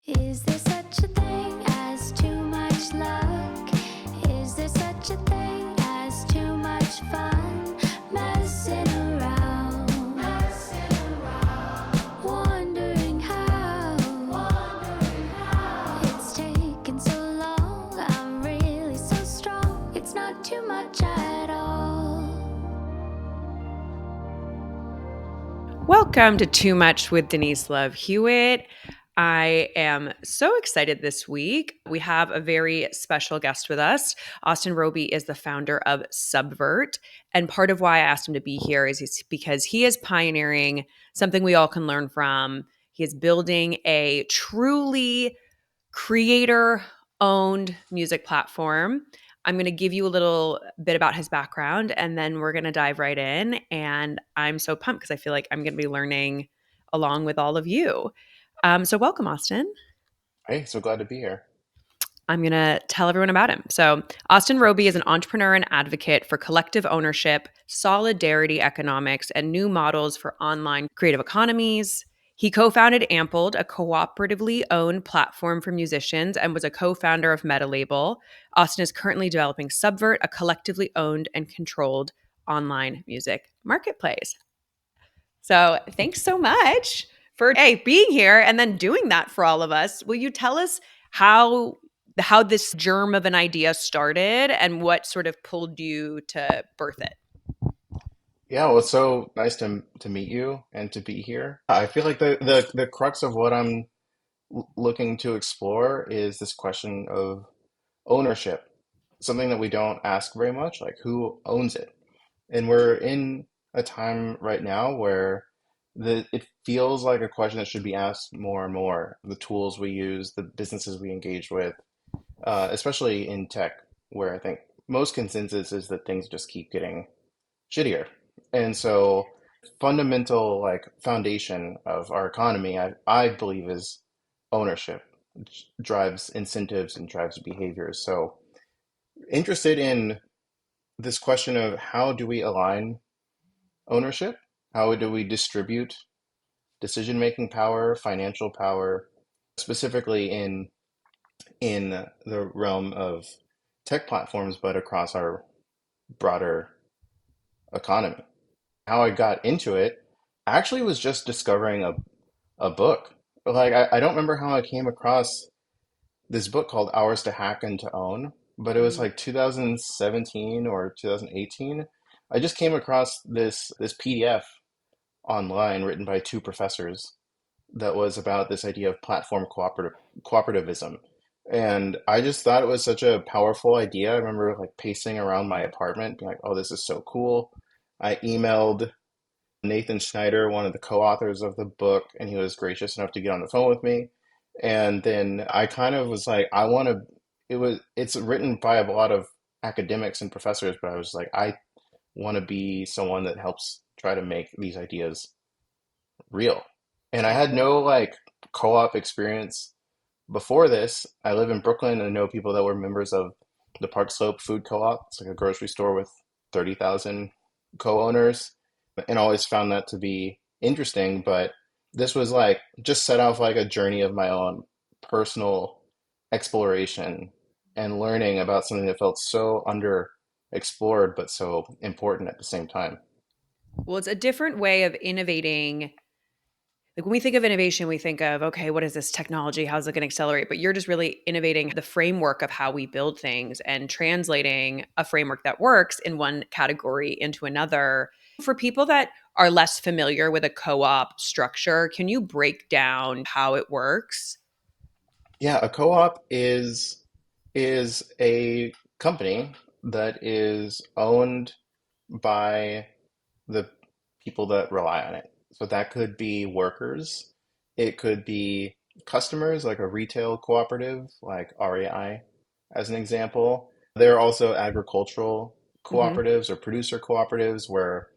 Is there such a thing as too much luck? Is there such a thing as too much fun? Messing around, wondering how it's taken so long. I'm really so strong. It's not too much at all. Welcome to Too Much with Denise Love Hewett. I am so excited this week. We have a very special guest with us. Austin Robey is the founder of Subvert. And part of why I asked him to be here is because he is pioneering something we all can learn from. He is building a truly creator owned music platform. I'm going to give you a little bit about his background and then we're going to dive right in. And I'm so pumped because I feel like I'm going to be learning along with all of you. So, welcome, Austin. Hey, so glad to be here. I'm going to tell everyone about him. So, Austin Robey is an entrepreneur and advocate for collective ownership, solidarity economics, and new models for online creative economies. He co founded Ampled, a cooperatively owned platform for musicians, and was a co founder of MetaLabel. Austin is currently developing Subvert, a collectively owned and controlled online music marketplace. So, thanks so much for being here and then doing that for all of us. Will you tell us how this germ of an idea started and what sort of pulled you to birth it? Yeah, well, it's so nice to meet you and to be here. I feel like the crux of what I'm looking to explore is this question of ownership, something that we don't ask very much, like who owns it? And we're in a time right now where it feels like a question that should be asked more and more. The tools we use, the businesses we engage with, especially in tech, where I think most consensus is that things just keep getting shittier. And so fundamental like foundation of our economy, I believe is ownership, which drives incentives and drives behaviors. So interested in this question of how do we align ownership? How do we distribute decision-making power, financial power, specifically in the realm of tech platforms, but across our broader economy? How I got into it actually was just discovering a book. Like I don't remember how I came across this book called Hours to Hack and to Own, but it was Mm. like 2017 or 2018. I just came across this PDF online written by two professors that was about this idea of platform cooperativism. And I just thought it was such a powerful idea. I remember like pacing around my apartment, being like, oh, this is so cool. I emailed Nathan Schneider, one of the co-authors of the book, and he was gracious enough to get on the phone with me. And then I kind of was like, I want to, it's written by a lot of academics and professors, but I was like, I want to be someone that helps try to make these ideas real. And I So had cool. no like co-op experience before this. I live in Brooklyn and know people that were members of the Park Slope Food Co-op. It's like a grocery store with 30,000 co-owners, and always found that to be interesting. But this was like just set off like a journey of my own personal exploration and learning about something that felt so underexplored but so important at the same time. Well, it's a different way of innovating. Like when we think of innovation, we think of, okay, what is this technology? How's it going to accelerate? But you're just really innovating the framework of how we build things and translating a framework that works in one category into another. For people that are less familiar with a co op structure, can you break down how it works? Yeah, a co-op is a company that is owned by the people that rely on it. So that could be workers, it could be customers, like a retail cooperative, like REI, as an example. There are also agricultural Hmm. cooperatives or producer cooperatives where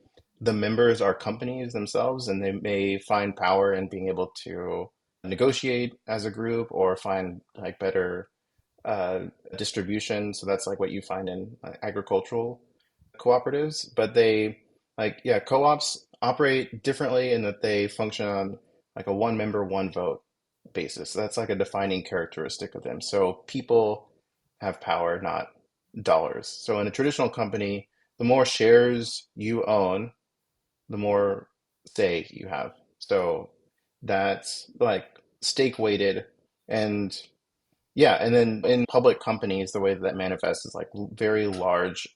the members are companies themselves and they may find power in being able to negotiate as a group or find like better uh, distribution. So that's like what you find in agricultural cooperatives, but yeah, co-ops operate differently in that they function on like a one member, one vote. basis. That's like a defining characteristic of them. So people have power, not dollars. So in a traditional company, the more shares you own, the more say you have. So that's like stake weighted. And yeah, and then in public companies, the way that manifests is like very large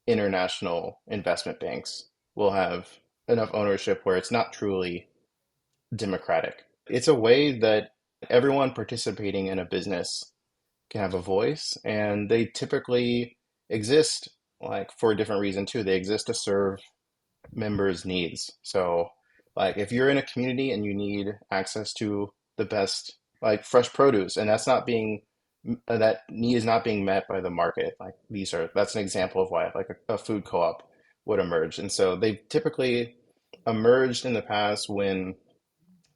international investment banks will have enough ownership where it's not truly democratic. It's a way that everyone participating in a business can have a voice, and they typically exist like for a different reason too. They exist to serve members' needs. So, like if you're in a community and you need access to the best like fresh produce, and that need is not being met by the market, like that's an example of why like a food co-op would emerge. And so they've typically emerged in the past when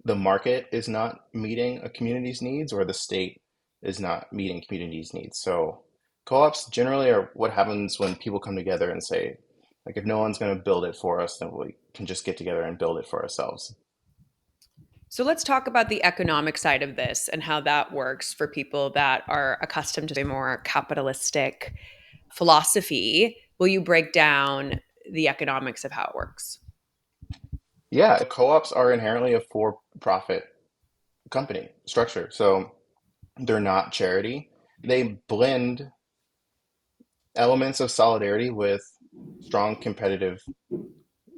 the market is not meeting a community's needs or the state is not meeting community's needs. So co-ops generally are what happens when people come together and say, like, if no one's going to build it for us, then we can just get together and build it for ourselves. So let's talk about the economic side of this and how that works for people that are accustomed to a more capitalistic philosophy. Will you break down the economics of how it works? Yeah, co-ops are inherently a for-profit company structure. So they're not charity. They blend elements of solidarity with strong competitive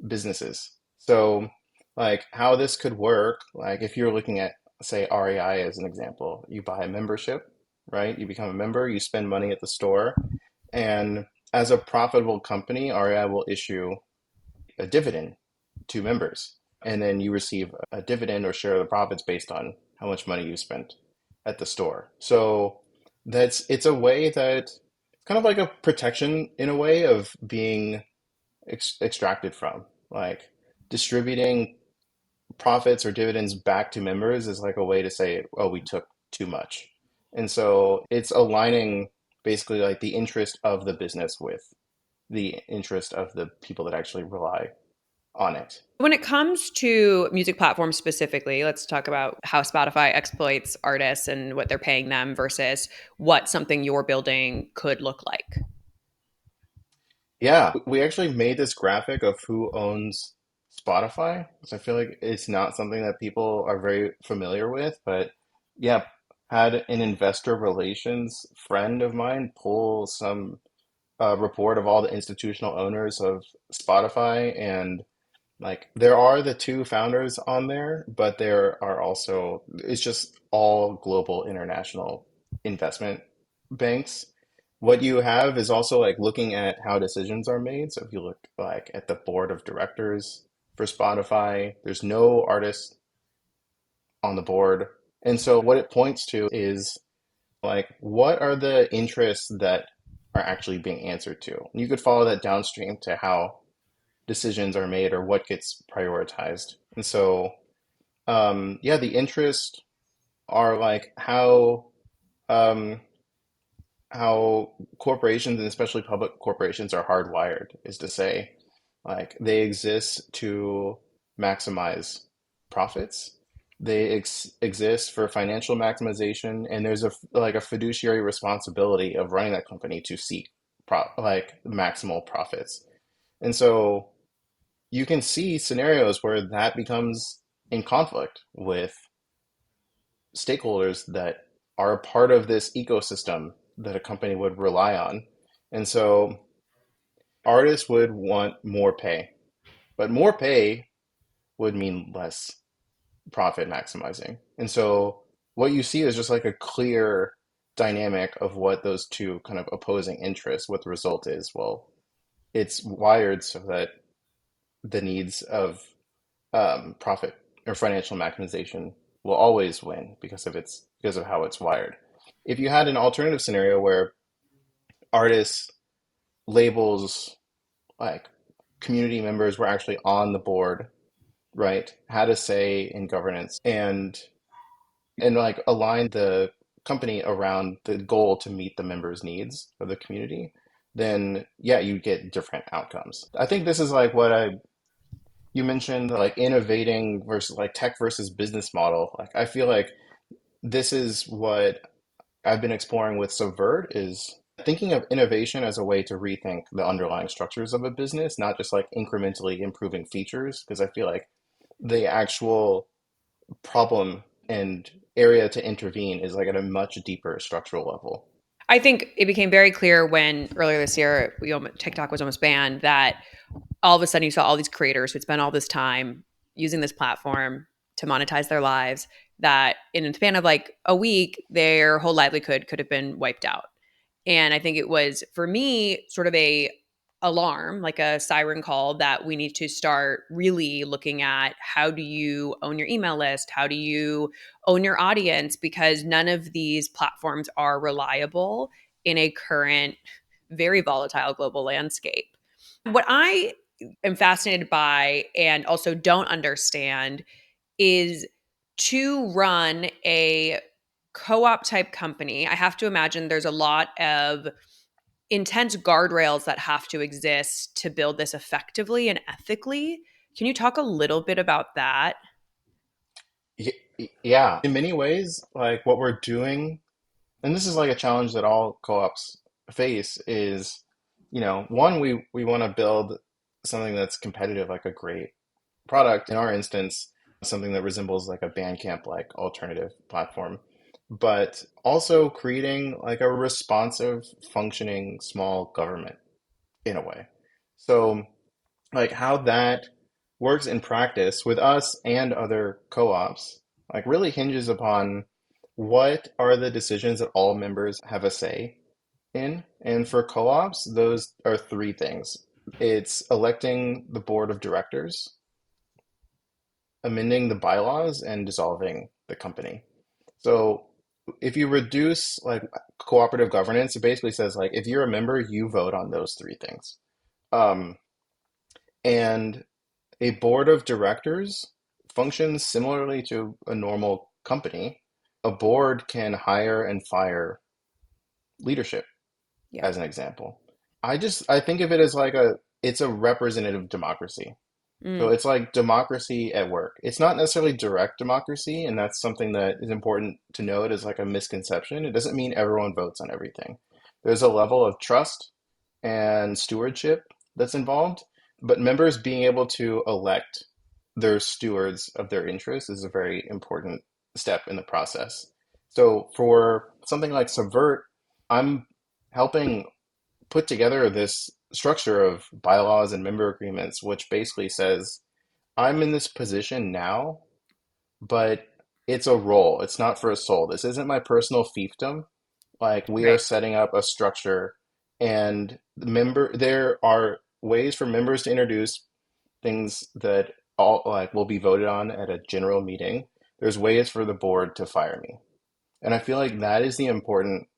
businesses. So, like how this could work, like if you're looking at, say, REI as an example, you buy a membership, right? You become a member, you spend money at the store, and as a profitable company, REI will issue a dividend to members. And then you receive a dividend or share of the profits based on how much money you spent at the store. So it's a way that kind of like a protection in a way of being extracted from. Like distributing profits or dividends back to members is like a way to say, oh, we took too much. And so it's aligning basically like the interest of the business with the interest of the people that actually rely on it. When it comes to music platforms specifically, let's talk about how Spotify exploits artists and what they're paying them versus what something you're building could look like. Yeah, we actually made this graphic of who owns Spotify. So I feel like it's not something that people are very familiar with, but yeah, had an investor relations friend of mine pull some report of all the institutional owners of Spotify, and like there are the two founders on there, but there are also it's just all global international investment banks. What you have is also like looking at how decisions are made. So if you look like at the board of directors for Spotify, there's no artist on the board. And so what it points to is like what are the interests that are actually being answered to? You could follow that downstream to how decisions are made or what gets prioritized. And so, yeah, the interests are like um, how corporations and especially public corporations are hardwired, is to say, like they exist to maximize profits. They exist for financial maximization, and there's a fiduciary responsibility of running that company to seek like maximal profits. And so you can see scenarios where that becomes in conflict with stakeholders that are a part of this ecosystem that a company would rely on. And so artists would want more pay, but more pay would mean less profit maximizing. And so what you see is just like a clear dynamic of what those two kind of opposing interests, what the result is. Well, it's wired so that the needs of profit or financial maximization will always win because of how it's wired. If you had an alternative scenario where artists, labels, like community members were actually on the board, right, had a say in governance and like align the company around the goal to meet the members' needs of the community, then yeah, you get different outcomes. I think this is like what I you mentioned like innovating versus like tech versus business model. Like I feel like this is what I've been exploring with Subvert is thinking of innovation as a way to rethink the underlying structures of a business, not just like incrementally improving features, because I feel like the actual problem and area to intervene is like at a much deeper structural level. I think it became very clear when earlier this year TikTok was almost banned that all of a sudden you saw all these creators who'd spent all this time using this platform to monetize their lives that in a span of like a week, their whole livelihood could have been wiped out. And I think it was for me sort of a alarm, like a siren call that we need to start really looking at how do you own your email list? How do you own your audience? Because none of these platforms are reliable in a current, very volatile global landscape. What I am fascinated by and also don't understand is to run a co-op type company. I have to imagine there's a lot of intense guardrails that have to exist to build this effectively and ethically. Can you talk a little bit about that? Yeah, in many ways, like what we're doing, and this is like a challenge that all co-ops face is, one, we want to build something that's competitive, like a great product. In our instance, something that resembles like a Bandcamp like alternative platform, but also creating like a responsive, functioning small government in a way. So like how that works in practice with us and other co-ops like really hinges upon what are the decisions that all members have a say in. And for co-ops, those are three things. It's electing the board of directors, amending the bylaws, and dissolving the company. So if you reduce like cooperative governance, it basically says like if you're a member, you vote on those three things. Um, and a board of directors functions similarly to a normal company. A board can hire and fire leadership, Yeah. as an example. I think of it as like it's a representative democracy. So Mm, it's like democracy at work. It's not necessarily direct democracy, and that's something that is important to note as like a misconception. It doesn't mean everyone votes on everything. There's a level of trust and stewardship that's involved, but members being able to elect their stewards of their interests is a very important step in the process. So for something like Subvert, I'm helping put together this structure of bylaws and member agreements, which basically says, I'm in this position now, but it's a role. It's not for a soul. This isn't my personal fiefdom. Like we are right. setting up a structure and there are ways for members to introduce things that all like will be voted on at a general meeting. There's ways for the board to fire me. And I feel like that is the important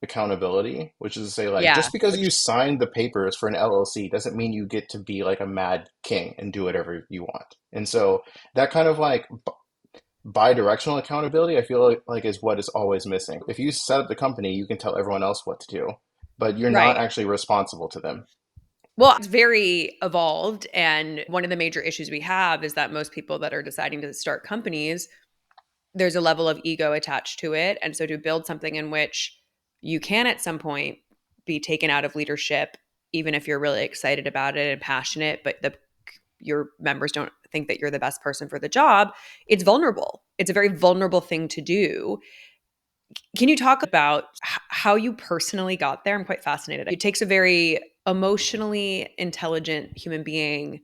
accountability, which is to say, like, Yeah. just because you Which, signed the papers for an LLC doesn't mean you get to be like a mad king and do whatever you want. And so that kind of like bi-directional accountability, I feel like is what is always missing. If you set up the company, you can tell everyone else what to do, but you're not right. actually responsible to them. Well, it's very evolved. And one of the major issues we have is that most people that are deciding to start companies, there's a level of ego attached to it. And so to build something in which you can at some point be taken out of leadership, even if you're really excited about it and passionate, but your members don't think that you're the best person for the job, it's vulnerable. It's a very vulnerable thing to do. Can you talk about how you personally got there? I'm quite fascinated. It takes a very emotionally intelligent human being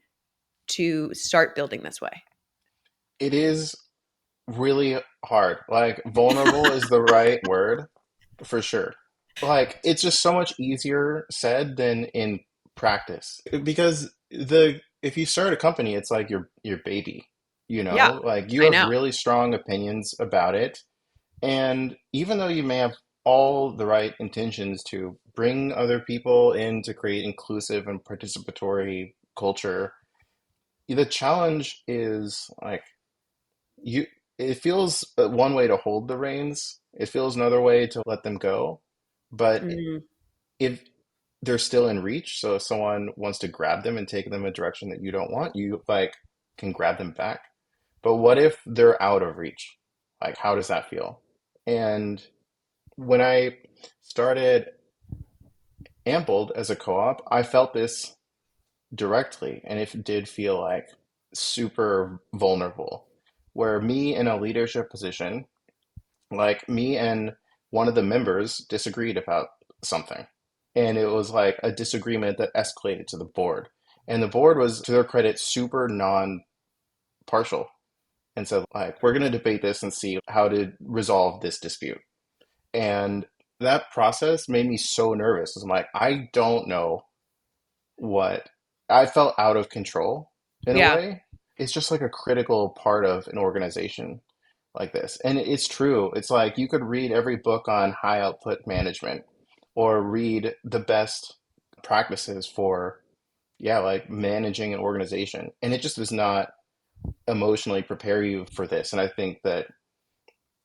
to start building this way. It is really hard. Like, vulnerable is the right word for sure. Like, it's just so much easier said than in practice because the if you start a company, it's like your baby, Yeah, like you I have know. really strong opinions about it. And even though you may have all the right intentions to bring other people in to create inclusive and participatory culture, the challenge is like you it feels one way to hold the reins, it feels another way to let them go. But Mm, if they're still in reach, so if someone wants to grab them and take them a direction that you don't want, you like can grab them back. But what if they're out of reach? Like, how does that feel? And when I started Ampled as a co-op, I felt this directly, and it did feel like super vulnerable. Where me in a leadership position, like me and one of the members disagreed about something. And it was like a disagreement that escalated to the board. And the board was, to their credit, super non-partial and said, like, we're going to debate this and see how to resolve this dispute. And that process made me so nervous. I'm like, I don't know what I felt out of control in a Yeah. way. It's just like a critical part of an organization like this. And it's true. It's like you could read every book on high output management or read the best practices for, yeah, like managing an organization. And it just does not emotionally prepare you for this. And I think that,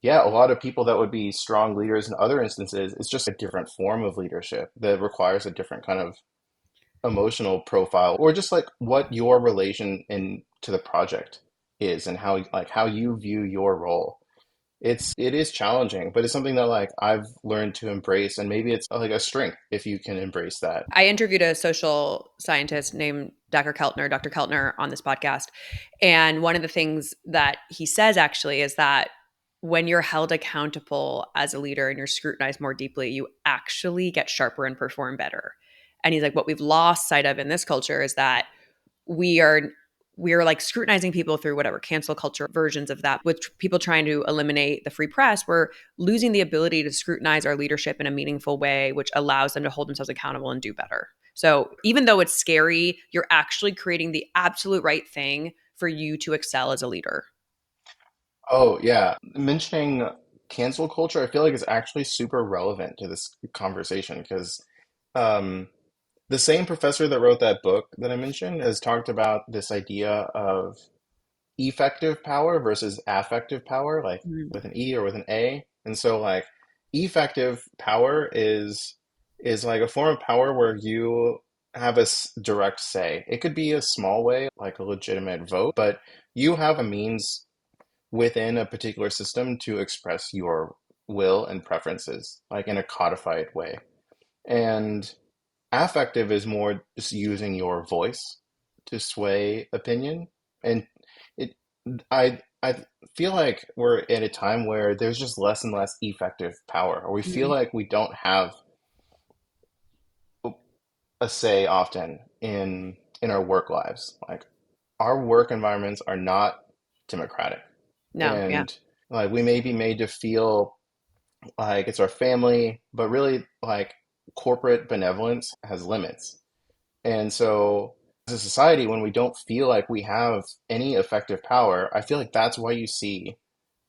yeah, a lot of people that would be strong leaders in other instances, it's just a different form of leadership that requires a different kind of emotional profile or just like what your relation in to the project is and how you view your role. It is challenging, but it's something that like I've learned to embrace, and maybe it's like a strength if you can embrace that. I interviewed a social scientist named Dr. Keltner, on this podcast. And one of the things that he says actually is that when you're held accountable as a leader and you're scrutinized more deeply, you actually get sharper and perform better. And he's like, what we've lost sight of in this culture is that we are we are like scrutinizing people through whatever cancel culture versions of that, with people trying to eliminate the free press. We're losing the ability to scrutinize our leadership in a meaningful way, which allows them to hold themselves accountable and do better. So even though it's scary, you're actually creating the absolute right thing for you to excel as a leader. Oh yeah, mentioning cancel culture, I feel like is actually super relevant to this conversation because um, the same professor that wrote that book that I mentioned has talked about this idea of effective power versus affective power, like Mm. with an E or with an A. And so like effective power is like a form of power where you have a direct say. It could be a small way, like a legitimate vote, but you have a means within a particular system to express your will and preferences, like in a codified way. And affective is more just using your voice to sway opinion. And it I feel like we're at a time where there's just less and less effective power, or we feel Mhm. like we don't have a say often in our work lives. Like our work environments are not democratic. No, yeah. And like we may be made to feel like it's our family, but really like corporate benevolence has limits. And so, as a society, when we don't feel like we have any effective power, I feel like that's why you see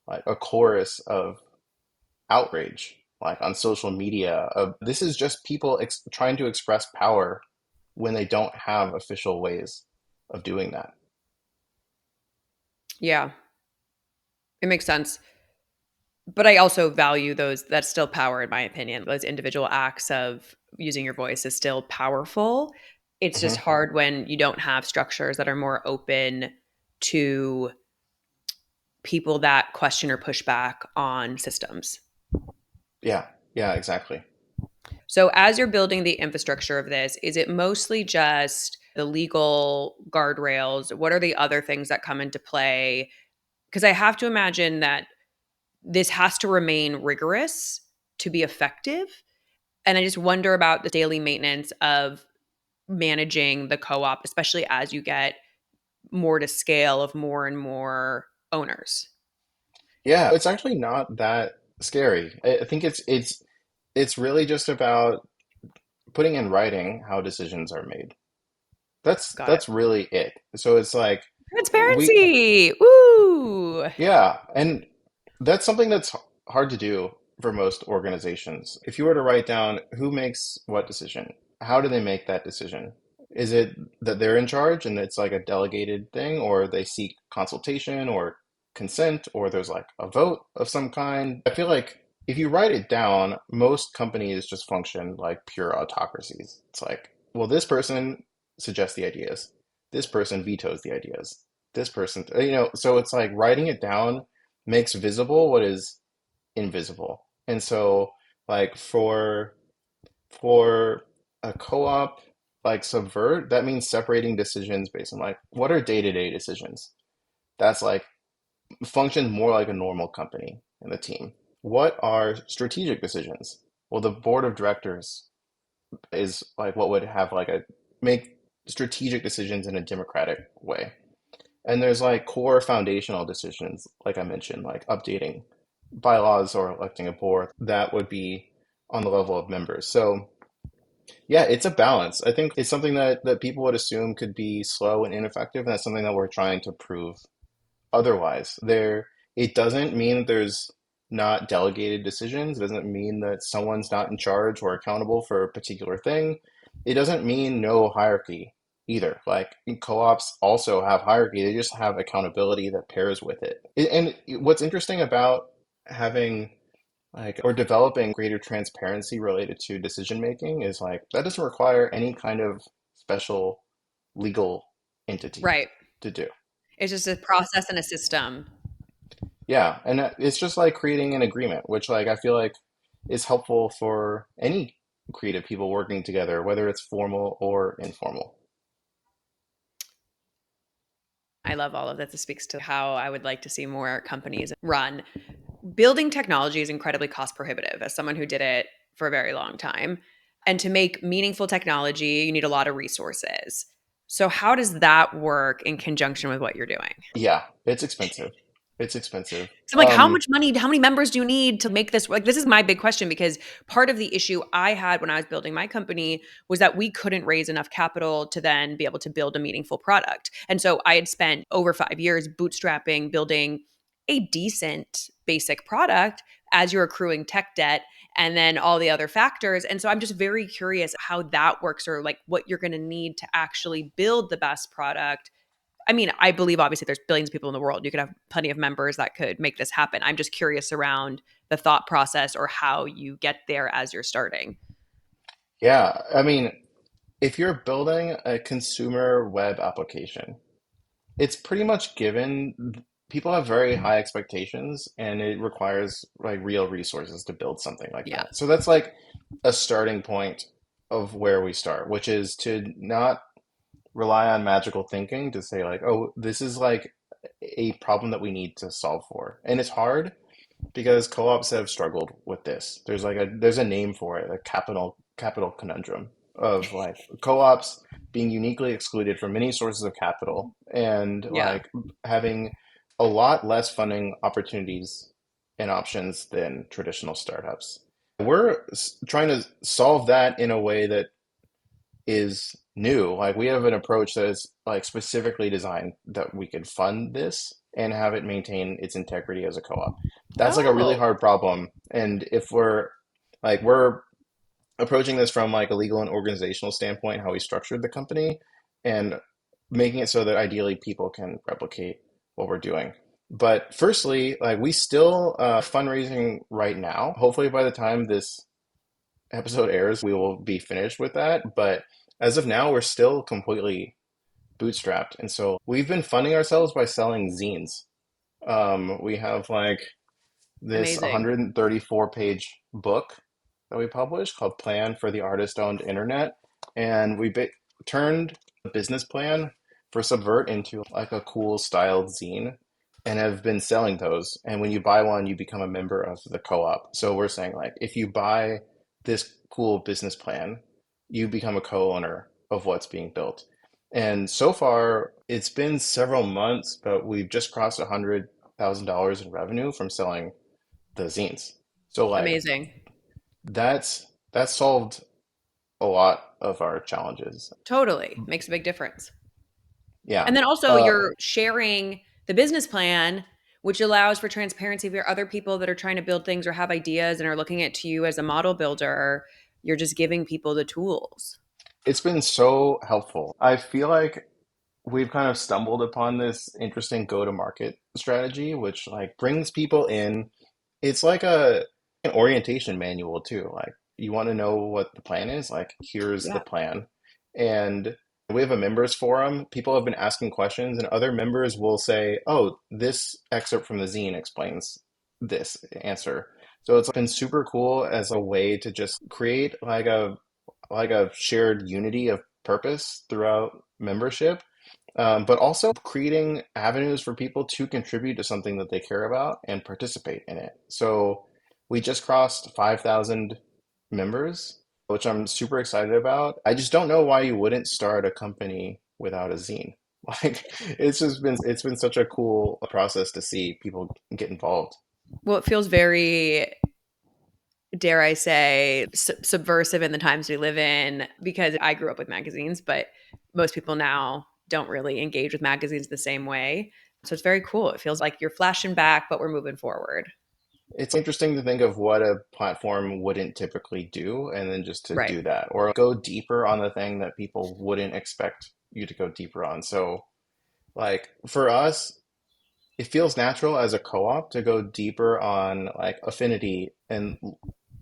like a chorus of outrage, like on social media. Of this is just people trying to express power when they don't have official ways of doing that. Yeah, it makes sense. But I also value those. That's still power, in my opinion. Those individual acts of using your voice is still powerful. It's just Hmm. hard when you don't have structures that are more open to people that question or push back on systems. Yeah, yeah, exactly. So, as you're building the infrastructure of this, is it mostly just the legal guardrails? What are the other things that come into play? Because I have to imagine that this has to remain rigorous to be effective. And I just wonder about the daily maintenance of managing the co-op, especially as you get more to scale of more and more owners. Yeah, it's actually not that scary. I think it's really just about putting in writing how decisions are made. That's Got it. that's really it. So it's like we Transparency. Woo. yeah, and that's something that's hard to do for most organizations. If you were to write down who makes what decision, how do they make that decision? Is it that they're in charge and it's like a delegated thing, or they seek consultation or consent, or there's like a vote of some kind? I feel like if you write it down, most companies just function like pure autocracies. It's like, well, this person suggests the ideas, this person vetoes the ideas, this person, so it's like writing it down makes visible what is invisible. And so like for a co-op like Subvert, that means separating decisions based on like what are day-to-day decisions. That's like functions more like a normal company and a team. What are strategic decisions? Well, the board of directors is like what would have like a make strategic decisions in a democratic way. And there's like core foundational decisions, like I mentioned, like updating bylaws or electing a board that would be on the level of members. So yeah, it's a balance. I think it's something that people would assume could be slow and ineffective, and that's something that we're trying to prove otherwise. It doesn't mean that there's not delegated decisions. It doesn't mean that someone's not in charge or accountable for a particular thing. It doesn't mean no hierarchy either. Like co-ops also have hierarchy. They just have accountability that pairs with it. And what's interesting about having like or developing greater transparency related to decision making is like that doesn't require any kind of special legal entity Right. to do. It's just a process and a system. Yeah, and it's just like creating an agreement, which like I feel like is helpful for any creative people working together, whether it's formal or informal. I love all of that. This speaks to how I would like to see more companies run. Building technology is incredibly cost prohibitive as someone who did it for a very long time. And to make meaningful technology, you need a lot of resources. So, how does that work in conjunction with what you're doing? Yeah, it's expensive. It's expensive. So I'm like, how much money, how many members do you need to make this? Like, this is my big question because part of the issue I had when I was building my company was that we couldn't raise enough capital to then be able to build a meaningful product. And so I had spent over 5 years bootstrapping, building a decent basic product as you're accruing tech debt and then all the other factors. And so I'm just very curious how that works or like what you're going to need to actually build the best product. I mean, I believe obviously there's billions of people in the world. You could have plenty of members that could make this happen. I'm just curious around the thought process or how you get there as you're starting. Yeah, I mean, if you're building a consumer web application, it's pretty much given people have very high expectations and it requires like real resources to build something like Yeah. that. So that's like a starting point of where we start, which is to not rely on magical thinking to say like, oh, this is like a problem that we need to solve for. And it's hard because co-ops have struggled with this. There's a name for it, a capital conundrum of like co-ops being uniquely excluded from many sources of capital and Yeah. like having a lot less funding opportunities and options than traditional startups. We're trying to solve that in a way that is new. Like we have an approach that is like specifically designed that we could fund this and have it maintain its integrity as a co-op. That's like a really Oh, hard problem. And if we're approaching this from like a legal and organizational standpoint, how we structured the company and making it so that ideally people can replicate what we're doing. But firstly, like we still fundraising right now. Hopefully by the time this episode airs, we will be finished with that. But as of now, we're still completely bootstrapped. And so we've been funding ourselves by selling zines. We have like this amazing. 134 page book that we published called Plan for the Artist Owned Internet. And turned the business plan for Subvert into like a cool styled zine and have been selling those. And when you buy one, you become a member of the co-op. So we're saying like if you buy this cool business plan, you become a co-owner of what's being built. And so far, it's been several months, but we've just crossed $100,000 in revenue from selling the zines. So like Amazing. that's solved a lot of our challenges. Totally. Makes a big difference. Yeah. And then also Uh, you're sharing the business plan, which allows for transparency for other people that are trying to build things or have ideas and are looking at you as a model builder. You're just giving people the tools. it's been so helpful. I feel like we've kind of stumbled upon this interesting go-to-market strategy, which like brings people in. It's like an orientation manual too. Like you want to know what the plan is, like here's the Yeah. plan. And We have a members forum. People have been asking questions, and other members will say, "Oh, this excerpt from the zine explains this answer." So it's been super cool as a way to just create like a shared unity of purpose throughout membership, but also creating avenues for people to contribute to something that they care about and participate in it. So we just crossed 5,000 members, which I'm super excited about. I just don't know why you wouldn't start a company without a zine. Like it's been such a cool process to see people get involved. Well, it feels very, dare I say, subversive in the times we live in, because I grew up with magazines, but most people now don't really engage with magazines the same way. So it's very cool. It feels like you're flashing back, but we're moving forward. It's interesting to think of what a platform wouldn't typically do, and then just to Right. do that, or go deeper on the thing that people wouldn't expect you to go deeper on. So, like for us, it feels natural as a co-op to go deeper on like affinity and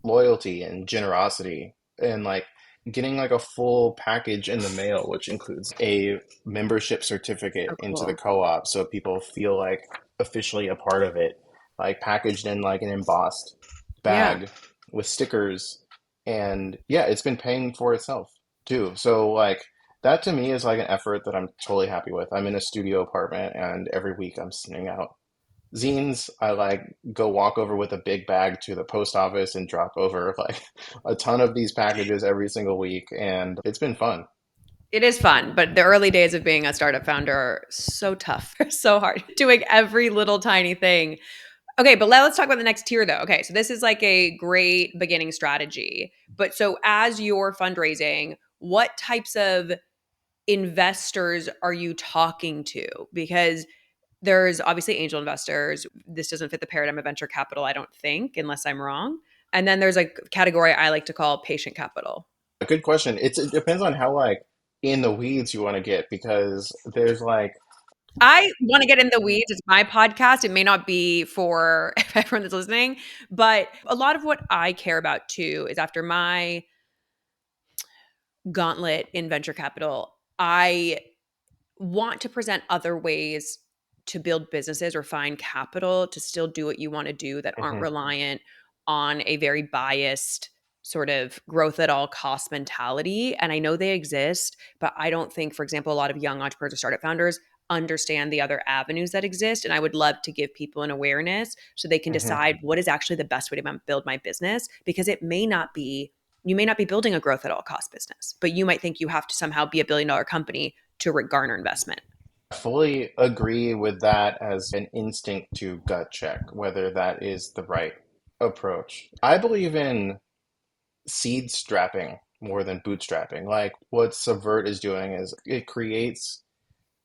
loyalty and generosity and like getting like a full package in the mail, which includes a membership certificate Oh, into the cool. co-op so people feel like officially a part of it, like packaged in like an embossed Yeah. bag with stickers. And yeah, it's been paying for itself too. So like that to me is like an effort that I'm totally happy with. I'm in a studio apartment and every week I'm sending out zines. I like go walk over with a big bag to the post office and drop over like a ton of these packages every single week, and it's been fun. It is fun, but the early days of being a startup founder are so tough, so hard, doing every little tiny thing. Okay, but let's talk about the next tier though. Okay, so this is like a great beginning strategy. But so as you're fundraising, what types of investors are you talking to? Because there's obviously angel investors. This doesn't fit the paradigm of venture capital, I don't think, unless I'm wrong. And then there's a category I like to call patient capital. A good question. It depends on how like in the weeds you want to get because there's like I want to get in the weeds. It's my podcast. It may not be for everyone that's listening, but a lot of what I care about too is after my gauntlet in venture capital, I want to present other ways to build businesses or find capital to still do what you want to do that aren't mhm, reliant on a very biased sort of growth at all cost mentality. And I know they exist, but I don't think, for example, a lot of young entrepreneurs or startup founders understand the other avenues that exist. And I would love to give people an awareness so they can mhm. decide what is actually the best way to build my business, because it may not be, you may not be building a growth at all cost business, but you might think you have to somehow be $1 billion company to garner investment. Fully agree with that as an instinct to gut check whether that is the right approach. I believe in seed strapping more than bootstrapping. Like what Subvert is doing is it creates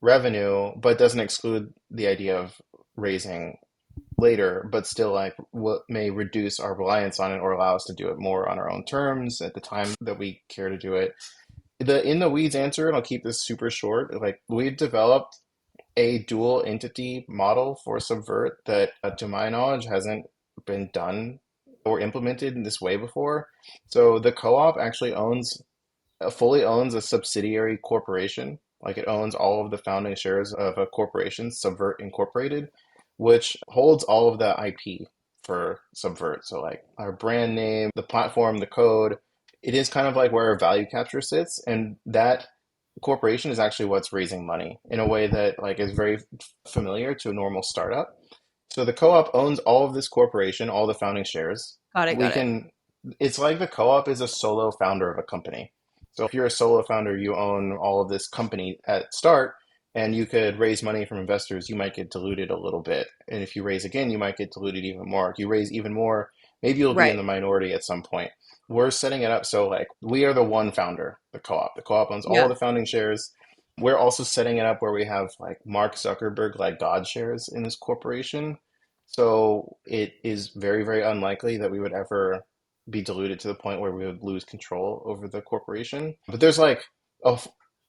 revenue, but doesn't exclude the idea of raising later, but still like what may reduce our reliance on it or allow us to do it more on our own terms at the time that we care to do it. The in the weeds answer, and I'll keep this super short, like we've developed a dual entity model for Subvert that, to my knowledge, hasn't been done or implemented in this way before. So the co-op actually fully owns a subsidiary corporation. Like it owns all of the founding shares of a corporation, Subvert Incorporated, which holds all of the IP for Subvert. So like our brand name, the platform, the code, it is kind of like where our value capture sits. And that corporation is actually what's raising money in a way that like is very familiar to a normal startup. So the co-op owns all of this corporation, all the founding shares. Got it. We Got it. can, it's like the co-op is a solo founder of a company. So if you're a solo founder, you own all of this company at start, and you could raise money from investors. You might get diluted a little bit. And if you raise again, you might get diluted even more. If you raise even more, maybe you'll be in Right. the minority at some point. We're setting it up so like we are the one founder, the co-op. The co-op owns all of Yeah. the founding shares. We're also setting it up where we have like Mark Zuckerberg like God shares in this corporation. So it is very, very unlikely that we would ever be diluted to the point where we would lose control over the corporation. But there's like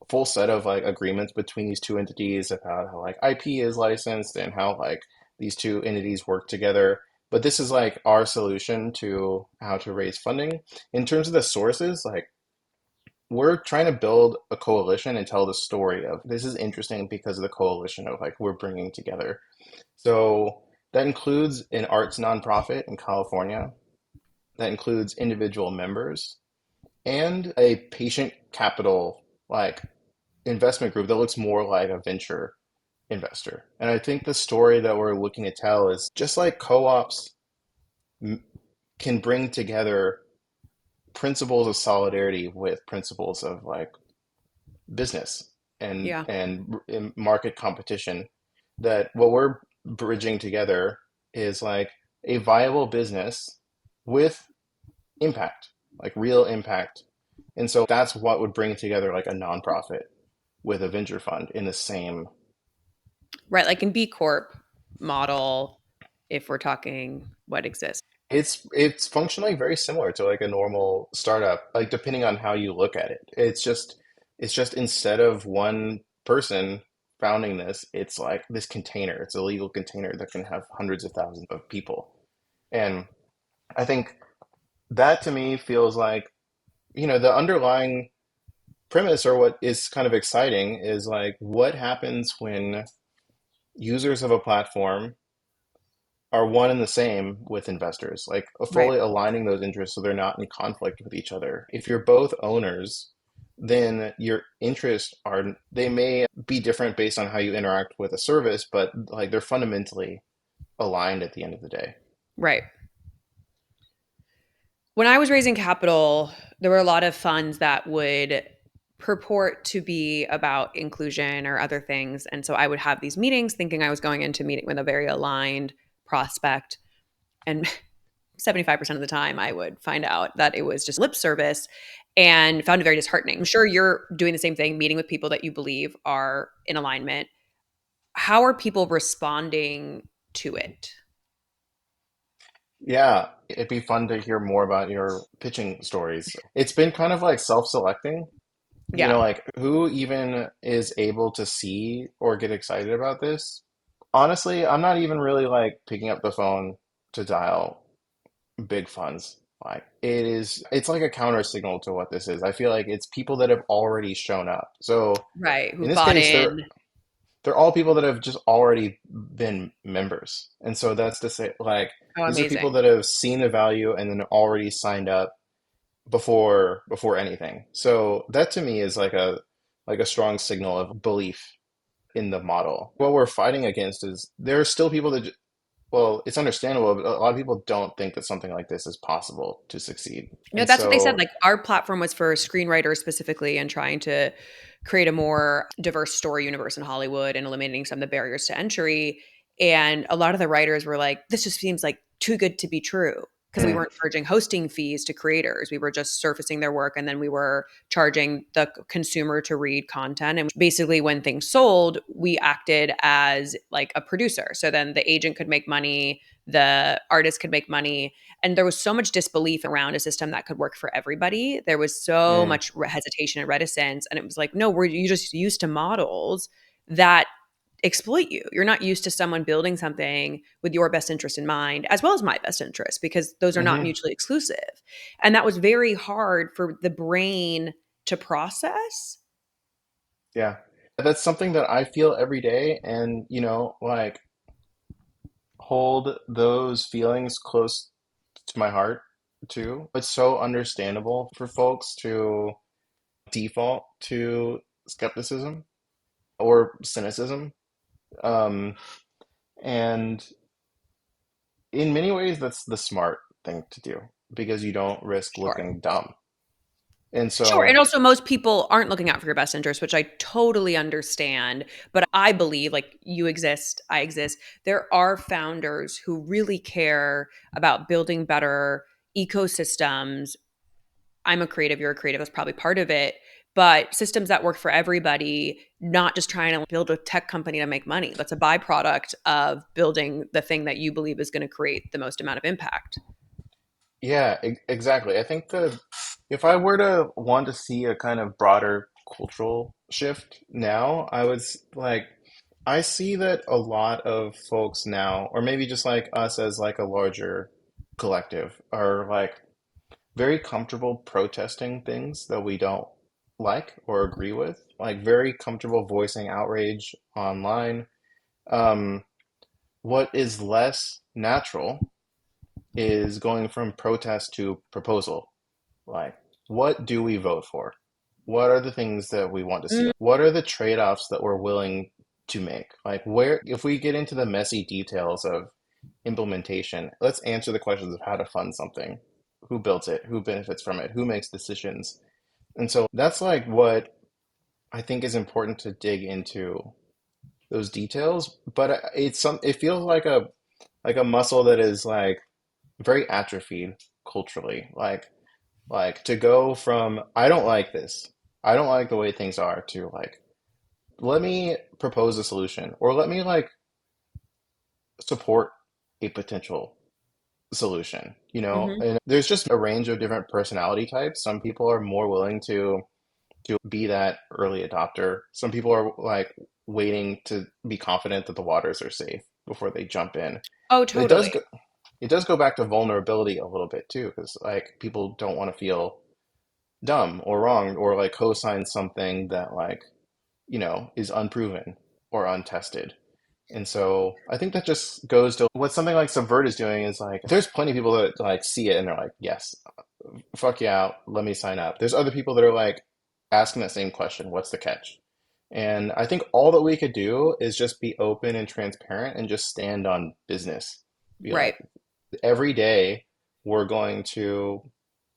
full set of like agreements between these two entities about how like IP is licensed and how like these two entities work together. But this is like our solution to how to raise funding. In terms of the sources, like we're trying to build a coalition and tell the story of this is interesting because of the coalition of like we're bringing together. So that includes an arts nonprofit in California, that includes individual members, and a patient capital like investment group that looks more like a venture investor. And I think the story that we're looking to tell is just like co-ops can bring together principles of solidarity with principles of like business Yeah. and market competition, that what we're bridging together is like a viable business with impact, like real impact. And so that's what would bring together like a nonprofit with a venture fund in the same. Right. Like in B Corp model, if we're talking what exists. It's functionally very similar to like a normal startup, like depending on how you look at it. It's just instead of one person founding this, it's like this container. It's a legal container that can have hundreds of thousands of people. And I think that to me feels like, the underlying premise or what is kind of exciting is like what happens when users of a platform are one and the same with investors, like Right. fully aligning those interests so they're not in conflict with each other. If you're both owners, then your interests they may be different based on how you interact with a service, but like they're fundamentally aligned at the end of the day. Right. When I was raising capital, there were a lot of funds that would purport to be about inclusion or other things. And so I would have these meetings thinking I was going into meeting with a very aligned prospect. And 75% of the time, I would find out that it was just lip service and found it very disheartening. I'm sure you're doing the same thing, meeting with people that you believe are in alignment. How are people responding to it? Yeah, it'd be fun to hear more about your pitching stories. It's been kind of like self-selecting, Yeah. like who even is able to see or get excited about this. Honestly, I'm not even really like picking up the phone to dial big funds. Like it's like a counter signal to what this is. I feel like it's people that have already shown up. So Right. in Who've this bought case, in. they're all people that have just already been members. And so that's to say, like, Oh, these are people amazing. that have seen the value and then already signed up before anything. So that to me is like a strong signal of belief in the model. What we're fighting against is there are still people that, well, it's understandable, but a lot of people don't think that something like this is possible to succeed. No, And that's what they said. so, Like our platform was for screenwriters specifically and trying to create a more diverse story universe in Hollywood and eliminating some of the barriers to entry. And a lot of the writers were like, this just seems like too good to be true. Because we mm, weren't charging hosting fees to creators. We were just surfacing their work and then we were charging the consumer to read content. And basically, when things sold, we acted as like a producer. So then the agent could make money, the artist could make money, and there was so much disbelief around a system that could work for everybody. There was so mm, much hesitation and reticence, and it was like, no, you just used to models that exploit you. You're not used to someone building something with your best interest in mind, as well as my best interest, because those are not hmm mutually exclusive. And that was very hard for the brain to process. yeah, that's something that I feel every day. And, like hold those feelings close to my heart too. It's so understandable for folks to default to skepticism or cynicism. Um, and in many ways, that's the smart thing to do because you don't risk Sure. looking dumb. And Sure. And so, also, most people aren't looking out for your best interest, which I totally understand. But I believe, like, you exist, I exist. There are founders who really care about building better ecosystems. I'm a creative, you're a creative, that's probably part of it. But systems that work for everybody, not just trying to build a tech company to make money. That's a byproduct of building the thing that you believe is going to create the most amount of impact. yeah, exactly. I think if I were to want to see a kind of broader cultural shift now, like, I see that a lot of folks now, or maybe just like us as like a larger collective, are like very comfortable protesting things that we don't like or agree with, like very comfortable voicing outrage online. Um, what is less natural is going from protest to proposal. Like, what do we vote for? What are the things that we want to see? Mm, What are the trade-offs that we're willing to make? Like, where, if we get into the messy details of implementation, let's answer the questions of how to fund something. Who builds it? Who benefits from it? Who makes decisions? And so that's like what I think is important to dig into those details. But it feels like a muscle that is like very atrophied culturally. Like to go from I don't like this, I don't like the way things are to like let me propose a solution or let me like support a potential solution, you know? mhm. And there's just a range of different personality types. Some people are more willing to be that early adopter. Some people are like waiting to be confident that the waters are safe before they jump in. Oh, But totally. it does go back to vulnerability a little bit too, because like people don't want to feel dumb or wrong or like co-sign something that like, is unproven or untested. And so I think that just goes to what something like Subvert is doing is like there's plenty of people that like see it and they're like, yes, fuck yeah, let me sign up. There's other people that are like asking that same question, what's the catch? And I think all that we could do is just be open and transparent and just stand on business. Be Right. like, every day we're going to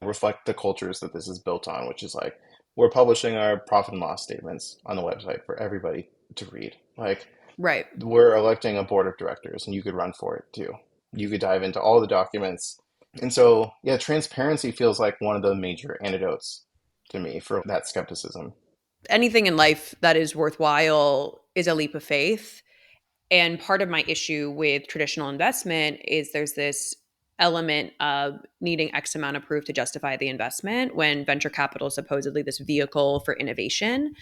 reflect the cultures that this is built on, which is like we're publishing our profit and loss statements on the website for everybody to read. Like Right. we're electing a board of directors and you could run for it too. You could dive into all the documents. And so, yeah, transparency feels like one of the major antidotes to me for that skepticism. Anything in life that is worthwhile is a leap of faith. And part of my issue with traditional investment is there's this element of needing X amount of proof to justify the investment when venture capital is supposedly this vehicle for innovation.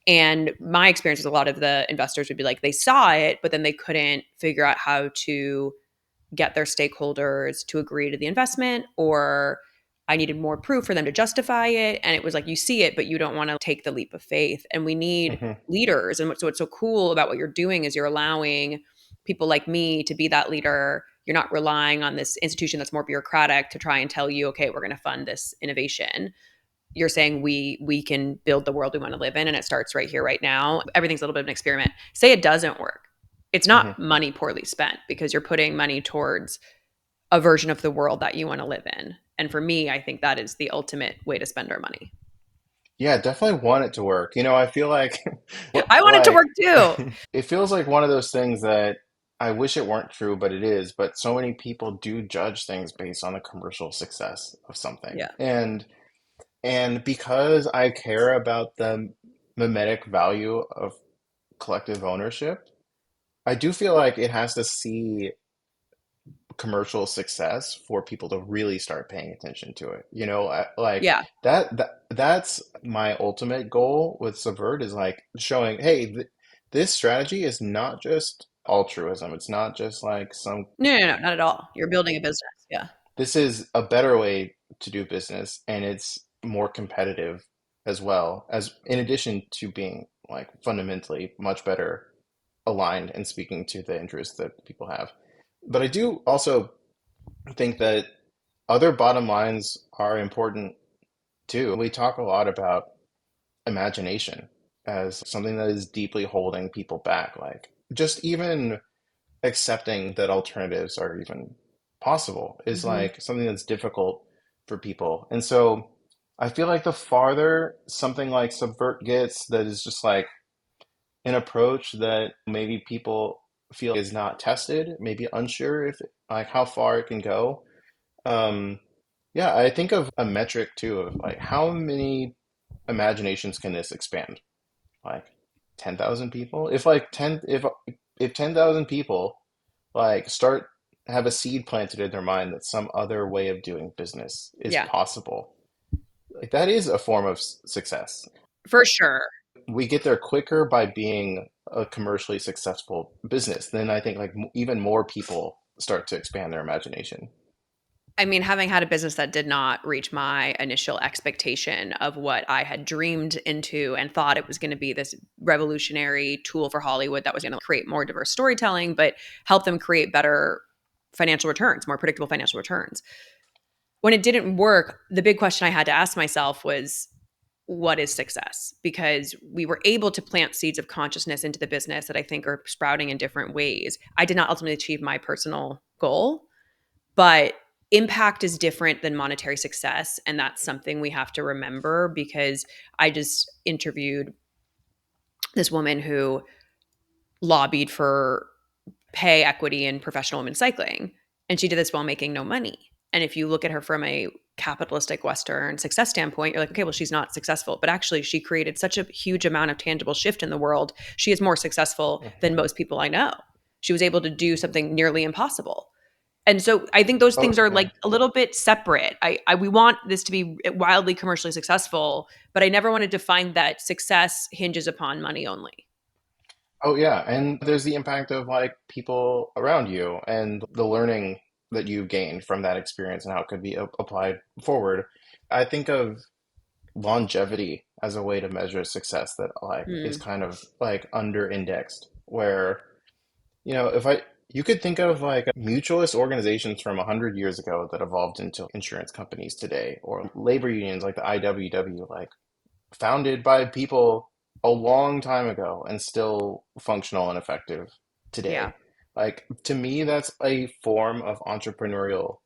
And my experience with a lot of the investors would be like they saw it, but then they couldn't figure out how to get their stakeholders to agree to the investment, or I needed more proof for them to justify it. And it was like, you see it, but you don't want to take the leap of faith. And we need Hmm. leaders. And what's so cool about what you're doing is you're allowing people like me to be that leader. You're not relying on this institution that's more bureaucratic to try and tell you, okay, we're going to fund this innovation. You're saying we can build the world we want to live in, and it starts right here, right now. Everything's a little bit of an experiment. Say it doesn't work. It's Hmm. not money poorly spent because you're putting money towards a version of the world that you want to live in. And for me, I think that is the ultimate way to spend our money. Yeah, definitely want it to work. I feel like, I want it to like, work too. it feels like one of those things that I wish it weren't true, but it is. But so many people do judge things based on the commercial success of something. Yeah. And because I care about the mimetic value of collective ownership, I do feel like it has to see commercial success for people to really start paying attention to it. Like Yeah. that's my ultimate goal with Subvert is like showing, hey, this strategy is not just altruism. It's not just like some, No, no, no, not at all. You're building a business. Yeah. this is a better way to do business and it's more competitive as well as in addition to being like fundamentally much better aligned and speaking to the interests that people have. But I do also think that other bottom lines are important too. We talk a lot about imagination as something that is deeply holding people back. Like just even accepting that alternatives are even possible is Hmm. like something that's difficult for people. And so I feel like the farther something like Subvert gets, that is just like an approach that maybe people feel is not tested, maybe unsure if like how far it can go. Um, yeah, I think of a metric too of like how many imaginations can this expand? Like 10,000 people? If 10,000 people like start have a seed planted in their mind that some other way of doing business is Yeah, possible, like that is a form of success. for sure. We get there quicker by being a commercially successful business. Then I think like even more people start to expand their imagination. I mean, having had a business that did not reach my initial expectation of what I had dreamed into and thought it was going to be this revolutionary tool for Hollywood that was going to create more diverse storytelling, but help them create better financial returns, more predictable financial returns. When it didn't work, the big question I had to ask myself was, what is success? Because we were able to plant seeds of consciousness into the business that I think are sprouting in different ways. I did not ultimately achieve my personal goal, but impact is different than monetary success. And that's something we have to remember, because I just interviewed this woman who lobbied for pay equity in professional women's cycling. And she did this while making no money. And if you look at her from a capitalistic Western success standpoint, you're like, okay, well, she's not successful. But actually, she created such a huge amount of tangible shift in the world. She is more successful than Mhm. most people I know. She was able to do something nearly impossible. And so I think those things Oh, are yeah. like a little bit separate. I we want this to be wildly commercially successful, but I never want to define that success hinges upon money only. Oh, yeah. And there's the impact of like people around you and the learning that you gained from that experience and how it could be applied forward. I think of longevity as a way to measure success that like is Mm, kind of like under indexed, where, if you could think of like mutualist organizations from 100 years ago that evolved into insurance companies today, or labor unions like the IWW, like founded by people a long time ago and still functional and effective yeah, today. Like, to me, that's a form of entrepreneurial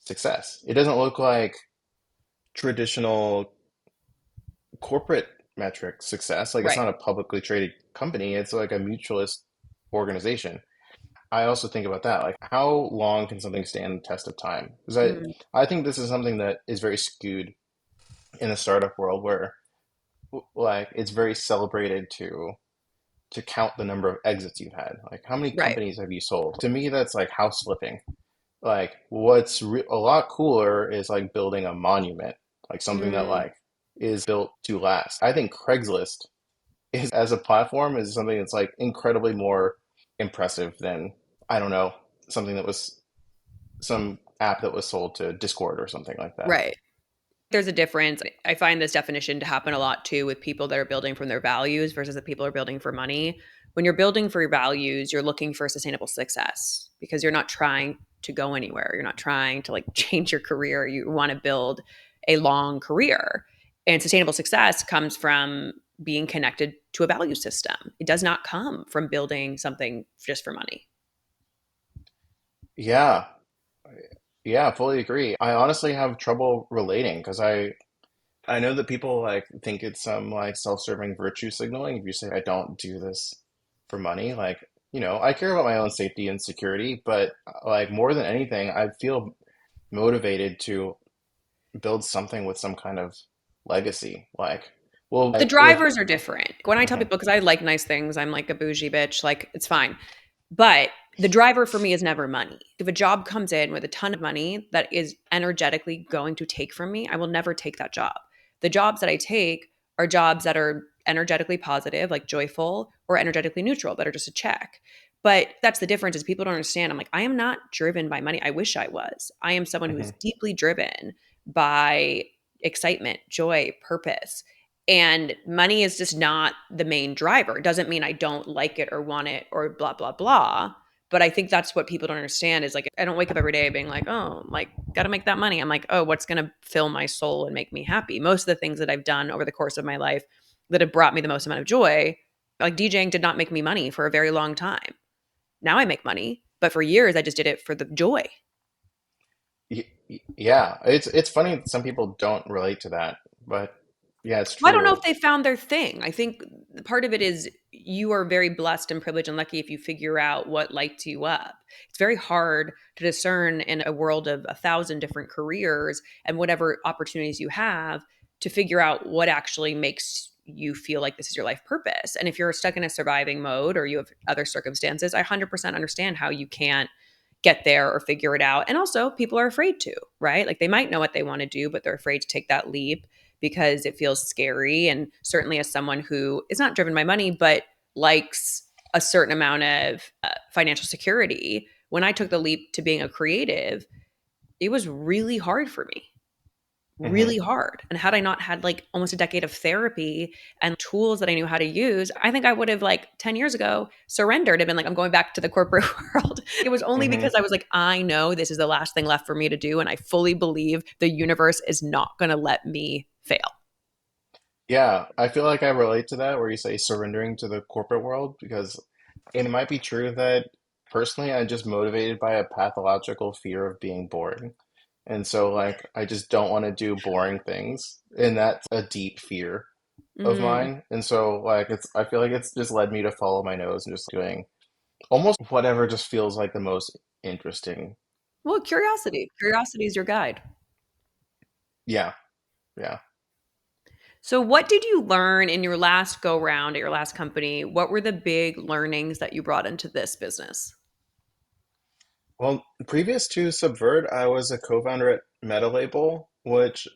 success. It doesn't look like traditional corporate metric success. Like, it's right. not a publicly traded company, it's like a mutualist organization. I also think about that. Like, how long can something stand the test of time? Because Mm, I think this is something that is very skewed in the startup world, where like it's very celebrated to count the number of exits you've had. Like, how many right. companies have you sold? To me, that's like house flipping. Like, what's a lot cooler is like building a monument, like something that Mm, like is built to last. I think Craigslist is, as a platform, is something that's like incredibly more impressive than, I don't know, something that was some app that was sold to Discord or something like that. right. There's a difference. I find this definition to happen a lot too with people that are building from their values versus the people who are building for money. When you're building for your values, you're looking for sustainable success because you're not trying to go anywhere. You're not trying to like change your career. You want to build a long career. And sustainable success comes from being connected to a value system. It does not come from building something just for money. Yeah, yeah, fully agree. I honestly have trouble relating because I know that people like think it's some like self-serving virtue signaling if you say I don't do this for money. Like, I care about my own safety and security, but like more than anything, I feel motivated to build something with some kind of legacy. Like, well, The like if drivers are different. When I tell Mhm. people, because I like nice things, I'm like a bougie bitch, like it's fine. But the driver for me is never money. If a job comes in with a ton of money that is energetically going to take from me, I will never take that job. The jobs that I take are jobs that are energetically positive, like joyful, or energetically neutral, that are just a check. But that's the difference is people don't understand. I'm like, I am not driven by money. I wish I was. I am someone who is Mhm. deeply driven by excitement, joy, purpose. And money is just not the main driver. It doesn't mean I don't like it or want it or blah, blah, blah. But I think that's what people don't understand is like, I don't wake up every day being like, oh, like, got to make that money. I'm like, oh, what's going to fill my soul and make me happy? Most of the things that I've done over the course of my life that have brought me the most amount of joy, like DJing did not make me money for a very long time. Now I make money, but for years I just did it for the joy. Yeah, it's funny that some people don't relate to that, but yeah, it's Well, I don't know true. if they found their thing. I think part of it is you are very blessed and privileged and lucky if you figure out what lights you up. It's very hard to discern in a world of 1,000 different careers and whatever opportunities you have to figure out what actually makes you feel like this is your life purpose. And if you're stuck in a surviving mode or you have other circumstances, I 100% understand how you can't get there or figure it out. And also, people are afraid to, right? Like they might know what they want to do, but they're afraid to take that leap because it feels scary. And certainly, as someone who is not driven by money, but likes a certain amount of financial security, when I took the leap to being a creative, it was really hard for me. Hmm. Really hard. And had I not had like almost a decade of therapy and tools that I knew how to use, I think I would have like 10 years ago surrendered and been like, I'm going back to the corporate world. It was only Hmm. because I was like, I know this is the last thing left for me to do. And I fully believe the universe is not going to let me fail. Yeah, I feel like I relate to that where you say surrendering to the corporate world because it might be true that personally I'm just motivated by a pathological fear of being boring. And so like I just don't want to do boring things. And that's a deep fear of Mm. mine. And so like it's I feel like it's just led me to follow my nose and just doing almost whatever just feels like the most interesting. Well, curiosity. Curiosity is your guide. Yeah, yeah. So, what did you learn in your last go round at your last company? What were the big learnings that you brought into this business? Well, previous to Subvert, I was a co-founder at Meta Label, which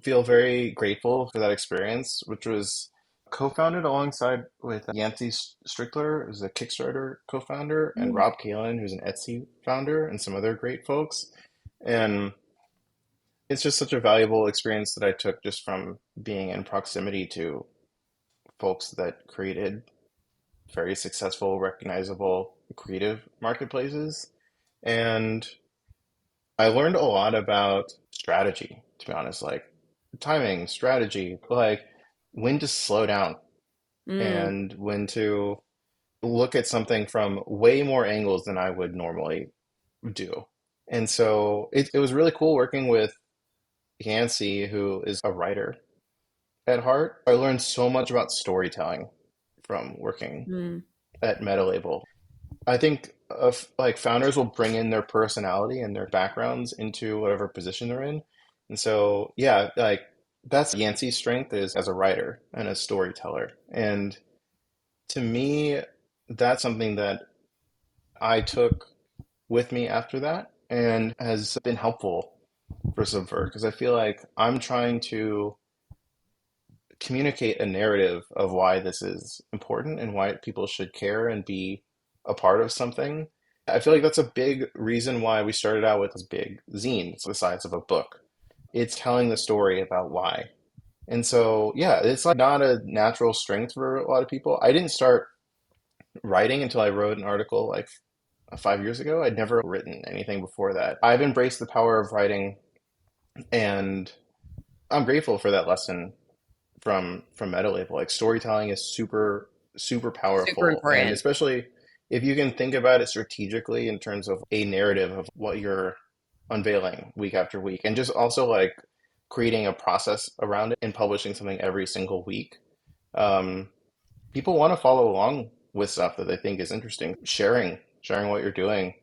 feel very grateful for that experience, which was co-founded alongside with Yancey Strickler, who's a Kickstarter co-founder, and Mm. Rob Kalin, who's an Etsy founder, and some other great folks. And it's just such a valuable experience that I took just from being in proximity to folks that created very successful, recognizable, creative marketplaces. And I learned a lot about strategy, to be honest, like timing, strategy, like when to slow down Mm. and when to look at something from way more angles than I would normally do. And so it was really cool working with Yancey, who is a writer at heart. I learned so much about storytelling from working Mm. at Meta Label. I think of like founders will bring in their personality and their backgrounds into whatever position they're in. And so, yeah, like that's Yancey's strength is as a writer and a storyteller. And to me, that's something that I took with me after that and has been helpful for Subvert because I feel like I'm trying to communicate a narrative of why this is important and why people should care and be a part of something. I feel like that's a big reason why we started out with this big zine, it's the size of a book. It's telling the story about why. And so, yeah, it's like not a natural strength for a lot of people. I didn't start writing until I wrote an article like 5 years ago. I'd never written anything before that. I've embraced the power of writing, and I'm grateful for that lesson from Meta Label. Like storytelling is super Super powerful, and important. especially if you can think about it strategically in terms of a narrative of what you're unveiling week after week, and just also like creating a process around it and publishing something every single week. Um, People want to follow along with stuff that they think is interesting. Sharing what you're doing,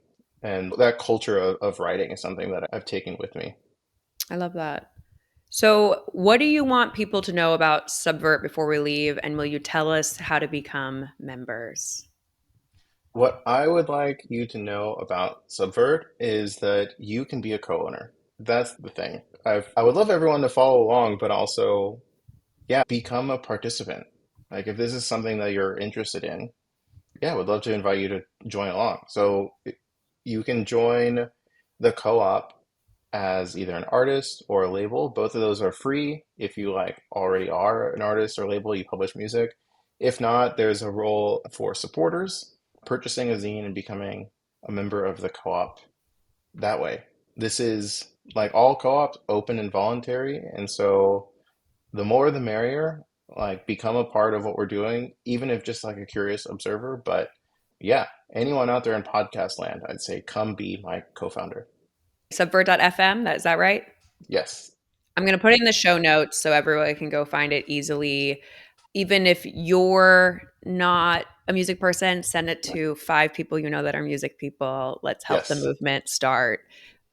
and that culture of writing is something that I've taken with me. I love that. So, what do you want people to know about Subvert before we leave? And will you tell us how to become members? What I would like you to know about Subvert is that you can be a co-owner. That's the thing. I would love everyone to follow along, but also, yeah, become a participant. Like if this is something that you're interested in, yeah, I would love to invite you to join along. So you can join the co-op as either an artist or a label. Both of those are free. If you like already are an artist or label, you publish music. If not, there's a role for supporters, purchasing a zine and becoming a member of the co-op that way. This is like all co-ops, open and voluntary. And so the more the merrier, like become a part of what we're doing, even if just like a curious observer. But yeah, anyone out there in podcast land, I'd say come be my co-founder. Subvert.fm, is that right? Yes. I'm going to put it in the show notes so everyone can go find it easily. Even if you're not a music person, send it to 5 people you know that are music people. Let's help the Yes. movement start.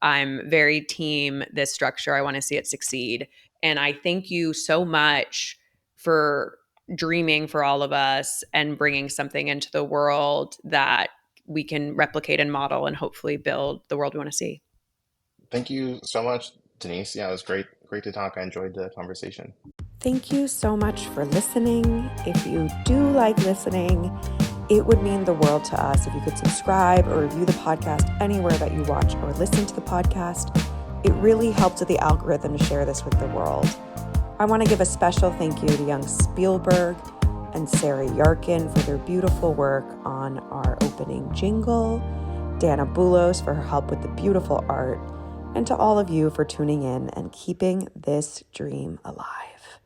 I'm very team this structure. I want to see it succeed. And I thank you so much for dreaming for all of us and bringing something into the world that we can replicate and model and hopefully build the world we want to see. Thank you so much, Denise. Yeah, it was great to talk. I enjoyed the conversation. Thank you so much for listening. If you do like listening, it would mean the world to us if you could subscribe or review the podcast anywhere that you watch or listen to the podcast. It really helps with the algorithm to share this with the world. I want to give a special thank you to young Spielberg and Sarah Yarkin for their beautiful work on our opening jingle, Dana Boulos for her help with the beautiful art, and to all of you for tuning in and keeping this dream alive.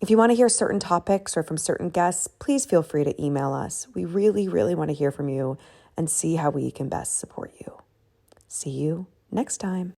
If you want to hear certain topics or from certain guests, please feel free to email us. We really, really want to hear from you and see how we can best support you. See you next time.